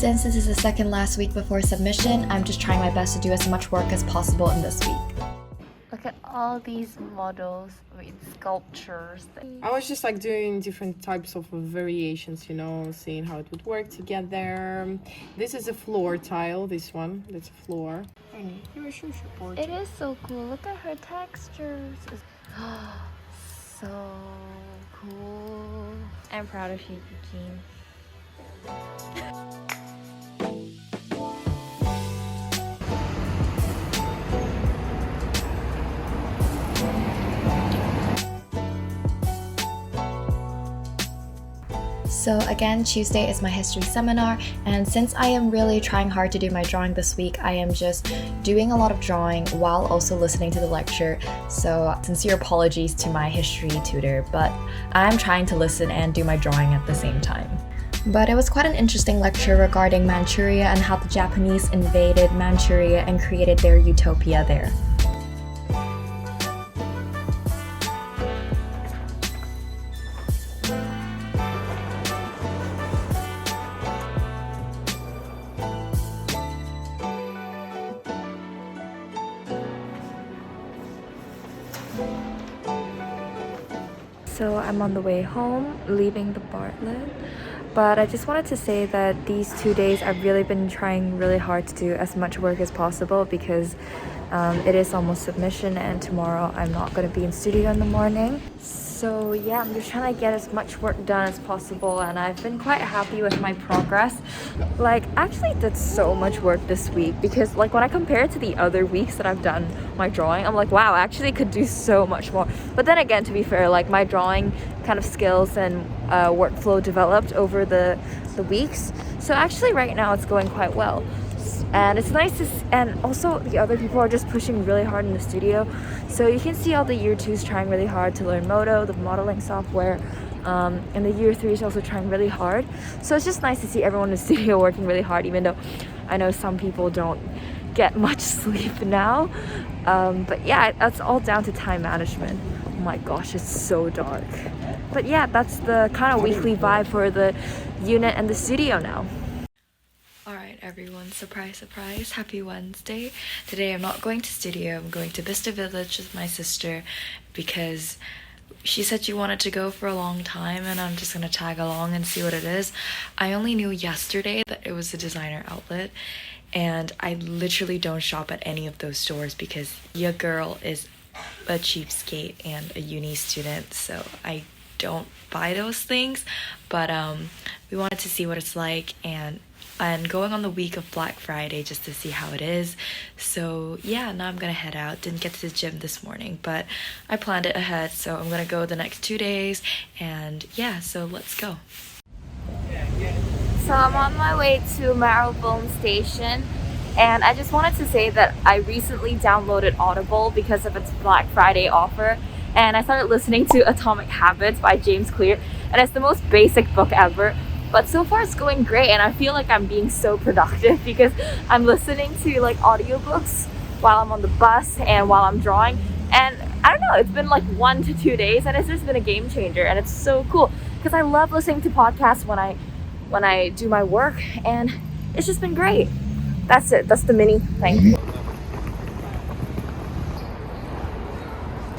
Since this is the second last week before submission, I'm just trying my best to do as much work as possible in this week. Look at all these models with sculptures. I was just like doing different types of variations, you know, seeing how it would work together. This is a floor tile, this one. That's a floor. It is so cool. Look at her textures. So cool. I'm proud of you, Eugene. So again, Tuesday is my history seminar, and since I am really trying hard to do my drawing this week, I am just doing a lot of drawing while also listening to the lecture. So sincere apologies to my history tutor, but I'm trying to listen and do my drawing at the same time. But it was quite an interesting lecture regarding Manchuria and how the Japanese invaded Manchuria and created their utopia there. So I'm on the way home, leaving the Bartlett. But I just wanted to say that these 2 days I've really been trying really hard to do as much work as possible because it is almost submission and tomorrow I'm not going to be in studio in the morning. So yeah, I'm just trying to get as much work done as possible, and I've been quite happy with my progress. Like, I actually did so much work this week because like when I compare it to the other weeks that I've done my drawing, I'm like, wow, I actually could do so much more. But then again, to be fair, like my drawing kind of skills and workflow developed over the weeks. So actually right now it's going quite well. And it's nice to and also the other people are just pushing really hard in the studio. So you can see all the year 2s trying really hard to learn Modo, the modeling software. And the year 3 is also trying really hard. So it's just nice to see everyone in the studio working really hard, even though I know some people don't get much sleep now. But yeah, that's all down to time management. Oh my gosh, it's so dark. But yeah, that's the kind of weekly vibe for the unit and the studio now. Alright everyone, surprise surprise, happy Wednesday. Today I'm not going to studio, I'm going to Bicester Village with my sister because she said she wanted to go for a long time and I'm just gonna tag along and see what it is. I only knew yesterday that it was a designer outlet, and I literally don't shop at any of those stores because your girl is a cheapskate and a uni student, so I don't buy those things. But we wanted to see what it's like and going on the week of Black Friday just to see how it is. So yeah, now I'm gonna head out. Didn't get to the gym this morning, but I planned it ahead, so I'm gonna go the next 2 days, and yeah, so let's go. So I'm on my way to Marylebone Station, and I just wanted to say that I recently downloaded Audible because of its Black Friday offer, and I started listening to Atomic Habits by James Clear, and it's the most basic book ever. But so far it's going great, and I feel like I'm being so productive because I'm listening to like audiobooks while I'm on the bus and while I'm drawing. And I don't know, it's been like 1 to 2 days and it's just been a game changer, and it's so cool because I love listening to podcasts when I do my work, and it's just been great. That's it. That's the mini thing.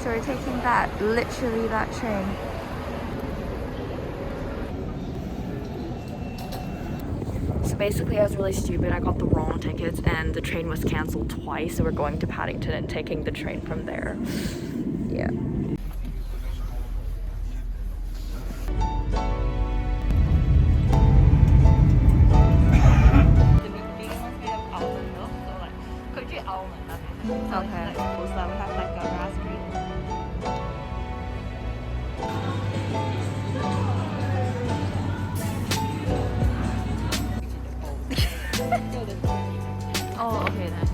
So we're taking literally that train. So basically I was really stupid. I got the wrong tickets and the train was cancelled twice, so we're going to Paddington and taking the train from there. Yeah. Okay. Oh, okay then.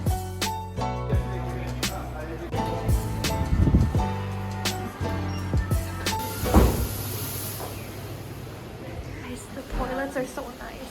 Guys, the toilets are so nice.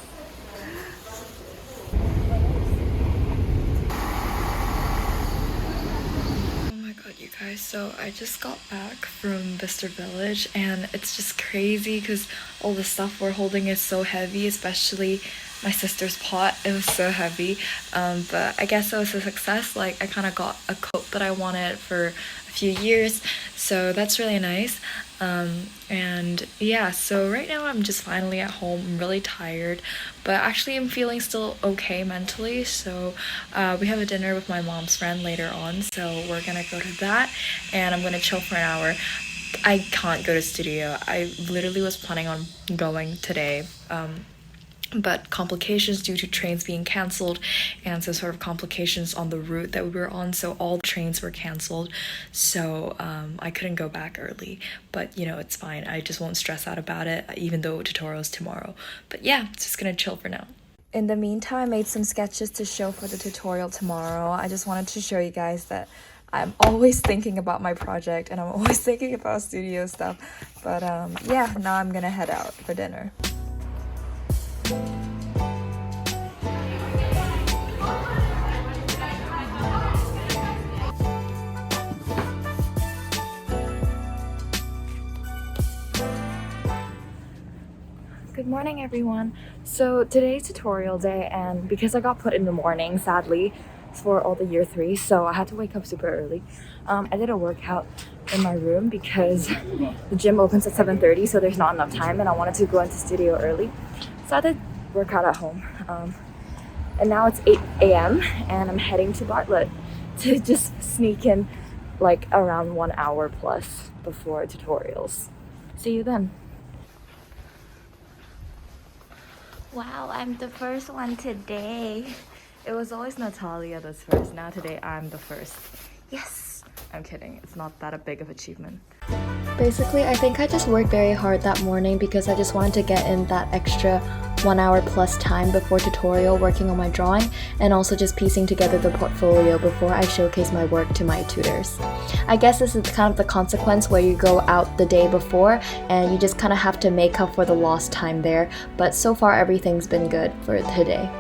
Oh my god, you guys, so I just got back from Bicester Village and it's just crazy because all the stuff we're holding is so heavy, especially my sister's pot. It was so heavy, but I guess it was a success. Like I kind of got a coat that I wanted for a few years, so that's really nice. And yeah, so right now I'm just finally at home. I'm really tired, but actually I'm feeling still okay mentally. So we have a dinner with my mom's friend later on, so we're gonna go to that, and I'm gonna chill for an hour. I can't go to studio. I literally was planning on going today, but complications due to trains being cancelled and some sort of complications on the route that we were on, so all the trains were cancelled, so I couldn't go back early, but you know, it's fine. I just won't stress out about it, even though tutorial's tomorrow. But yeah, just gonna chill for now. In the meantime, I made some sketches to show for the tutorial tomorrow. I just wanted to show you guys that I'm always thinking about my project and I'm always thinking about studio stuff. But yeah, now I'm gonna head out for dinner. Good morning, everyone. So today's tutorial day, and because I got put in the morning, sadly, for all the year 3, so I had to wake up super early. I did a workout in my room because the gym opens at 7:30, so there's not enough time, and I wanted to go into studio early. So I did workout at home. And now it's 8 a.m. and I'm heading to Bartlett to just sneak in like around 1 hour plus before tutorials. See you then. Wow, I'm the first one today. It was always Natalia that's first. Now today I'm the first. Yes! I'm kidding. It's not that a big of achievement. Basically, I think I just worked very hard that morning because I just wanted to get in that extra 1 hour plus time before tutorial working on my drawing, and also just piecing together the portfolio before I showcase my work to my tutors. I guess this is kind of the consequence where you go out the day before and you just kind of have to make up for the lost time there, but so far everything's been good for today.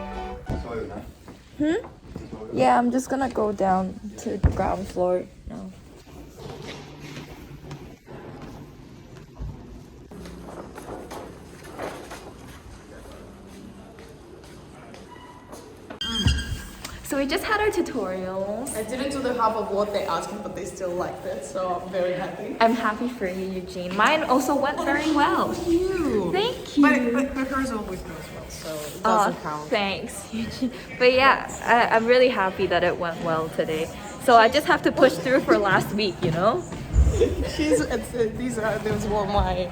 Yeah, I'm just gonna go down to the ground floor now. So we just had our tutorials. I didn't do the half of what they asked me, but they still liked it, so I'm very happy. I'm happy for you, Eugene. Mine also went very well. Thank you. Thank you. But hers always goes well, so it doesn't count. Thanks, Eugene. But yeah, I'm really happy that it went well today. So I just have to push through for last week, you know? Those were my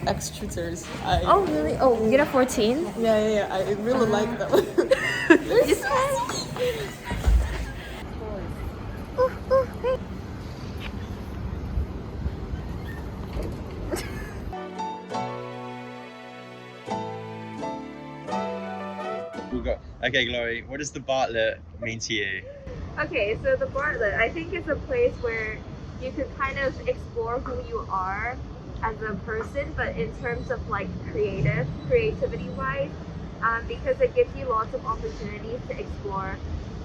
ex-tutors. Oh really? Oh, you get a 14? Yeah. I really like them. Okay, Glory, what does the Bartlett mean to you? Okay, so the Bartlett, I think, is a place where you can kind of explore who you are as a person, but in terms of like creativity wise, because it gives you lots of opportunities to explore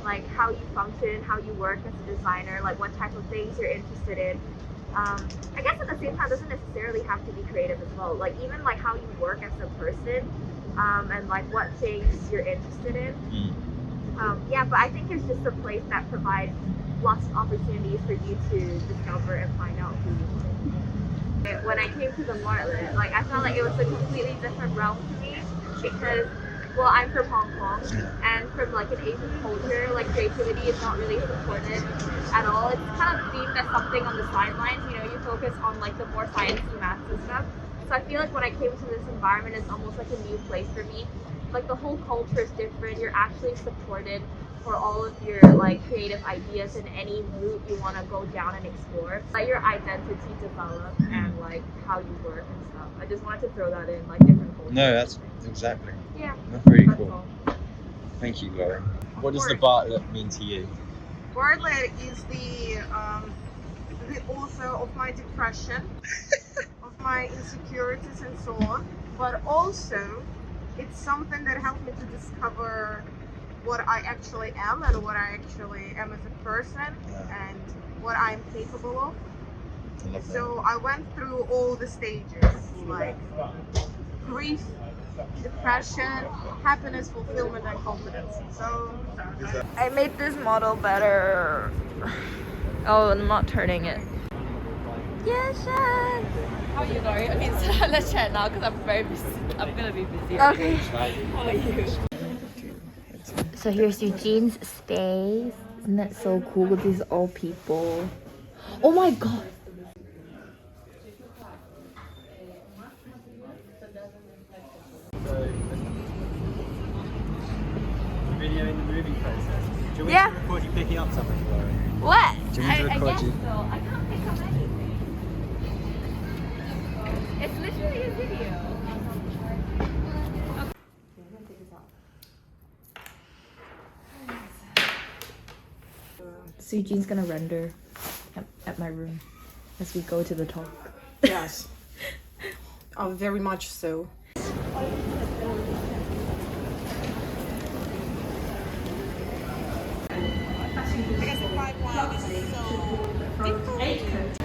like how you function, how you work as a designer, like what type of things you're interested in. I guess at the same time, it doesn't necessarily have to be creative as well. Like even like how you work as a person, and like what things you're interested in. Yeah, but I think it's just a place that provides lots of opportunities for you to discover and find out who you are. When I came to the Bartlett, like I felt like it was a completely different realm to me because, well, I'm from Hong Kong, and from like an Asian culture, like creativity is not really supported at all. It's kind of deemed as something on the sidelines. You know, you focus on like the more sciencey maths and stuff. So I feel like when I came to this environment, it's almost like a new place for me. Like the whole culture is different. You're actually supported for all of your like creative ideas and any route you want to go down and explore. Let your identity develop and like how you work and stuff. I just wanted to throw that in, like different cultures. No, that's exactly. Yeah. That's very That's cool. all. Thank you, Glory. What does the course. Bartlett mean to you? Bartlett is the author of my depression, of my insecurities and so on, but also it's something that helped me to discover what I actually am and what I actually am as a person and what I'm capable of. I love that. So I went through all the stages, like grief, depression, happiness, fulfillment, and confidence. So I made this model better. Oh, I'm not turning it. Yen Shan! How are you, Lori? Okay, so let's chat now because I'm gonna be busy. Okay. How are you? So here's Eugene's space. Isn't that so cool with these old people? Oh my god! Video in the moving process. Do you want me Yeah. to record you picking up something, Lauren? What? Do you want me to I record guess you? so. I can't pick up anything. It's literally a video. So Eugene's gonna render at my room as we go to the talk. yes, very much so. Because the pipeline is so different.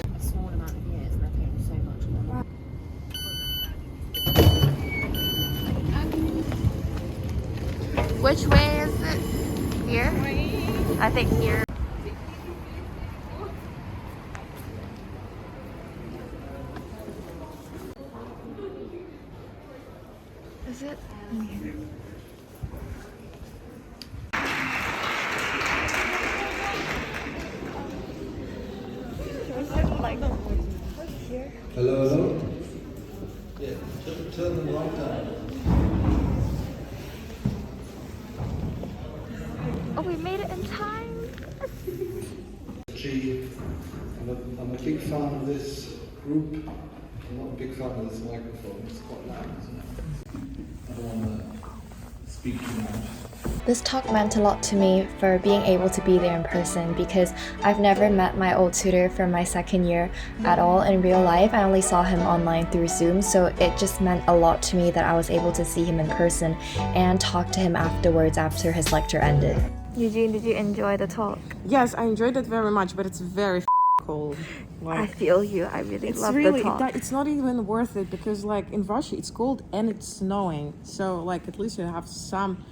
A small amount of years and they're paying so much more. Which way is it? Here? I think here. Is it in here? Hello, hello. Yeah, turn them right down. Oh, we made it in time. Gee, I'm a big fan of this group. I'm not a big fan of this microphone. It's quite loud, isn't it? I don't want to speak too much. This talk meant a lot to me for being able to be there in person because I've never met my old tutor from my second year at all in real life. I only saw him online through Zoom, so it just meant a lot to me that I was able to see him in person and talk to him afterwards after his lecture ended. Eugene, did you enjoy the talk? Yes, I enjoyed it very much, but it's very cold. I feel you. I really It's love really, the talk. it's not even worth it because like in Russia it's cold and it's snowing. So like at least you have some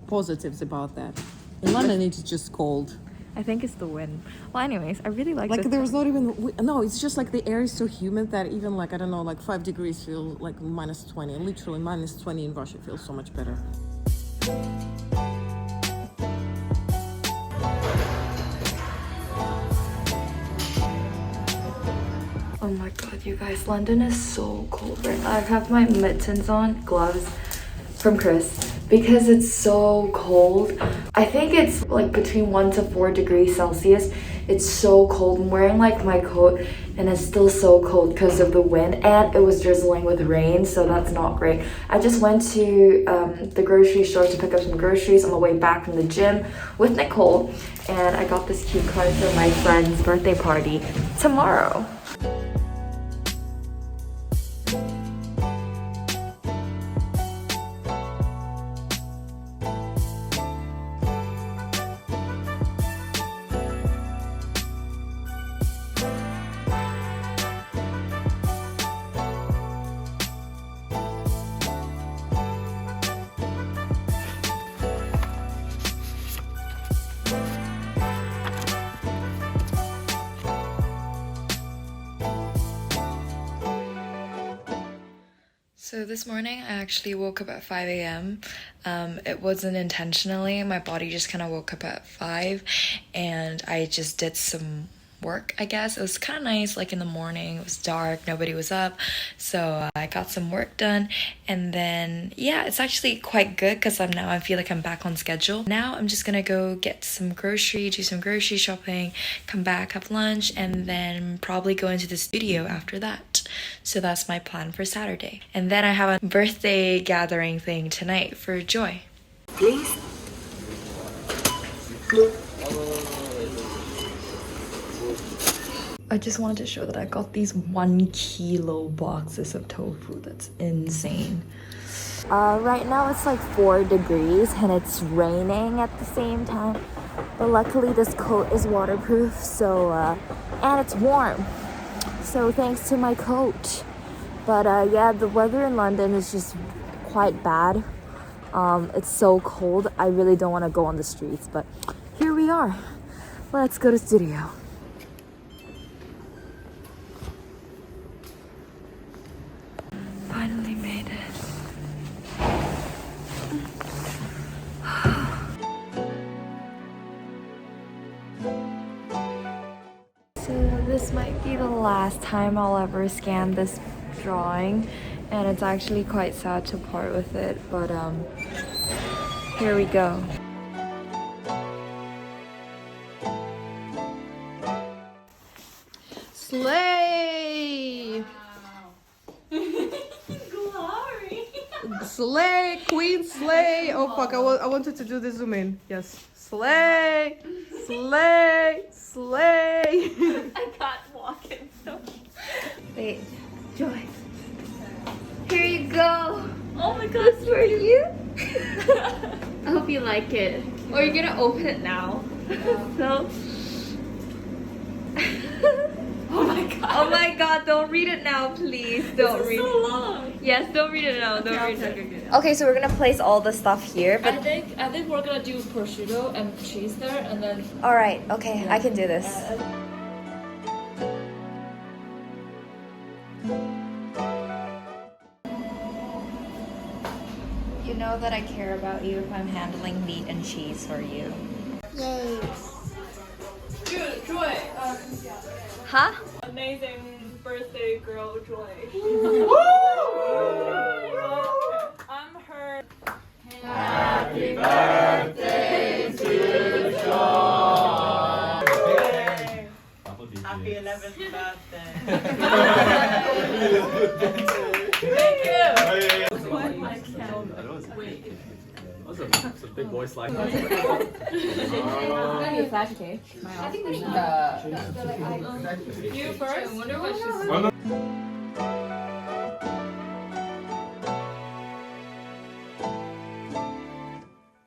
positives about that. In London it's just cold. I think it's the wind. Well, anyways, I really like Like this there's not even, no, it's just like the air is so humid that even like, I don't know, like 5 degrees feel like minus 20. Literally minus 20 in Russia feels so much better. Oh my god, you guys, London is so cold right now. I have my mittens on, gloves from Chris, because it's so cold. I think it's like between 1 to 4 degrees Celsius. It's so cold. I'm wearing like my coat and it's still so cold because of the wind and it was drizzling with rain, so that's not great. I just went to the grocery store to pick up some groceries on the way back from the gym with Nicole, and I got this cute card for my friend's birthday party tomorrow. So this morning I actually woke up at 5 a.m. It wasn't intentionally. My body just kind of woke up at 5 and I just did some work, I guess. It was kind of nice, like in the morning. It was dark, nobody was up. So I got some work done and then, yeah, it's actually quite good because I feel like I'm back on schedule. Now I'm just gonna go get some grocery, do some grocery shopping, come back, have lunch, and then probably go into the studio after that. So that's my plan for Saturday. And then I have a birthday gathering thing tonight for Joy. Please. I just wanted to show that I got these 1 kilo boxes of tofu. That's insane. Right now it's like 4 degrees and it's raining at the same time. But luckily this coat is waterproof, so and it's warm. so thanks to my coat. But yeah, the weather in London is just quite bad. It's so cold. I really don't want to go on the streets, but here we are. Let's go to studio. Finally made it. So this might be the last time I'll ever scan this drawing, and it's actually quite sad to part with it, but here we go. Slay! Glory! Slay, queen, slay! Oh fuck, I wanted to do the zoom in. Yes. Slay! Slay! Slay! I can't walk it. Wait, Joy. Here you go. Oh my god, This for you. I hope you like it. Or you're gonna open it now. So. Oh my god. Oh my god, don't read it now, please. Don't read so it. long. Yes, don't read it now. Don't read it. Okay. Okay, so we're gonna place all the stuff here, I but think we're gonna do prosciutto and cheese there, and then alright, okay, I can do this. You know that I care about you if I'm handling meat and cheese for you. Yay. Joy, Huh? amazing birthday girl Joy. I'm her. Happy birthday to Joy. Happy 11th birthday. Thank you. That's a big voice like Flash cake. I think there's you first. I wonder what she's.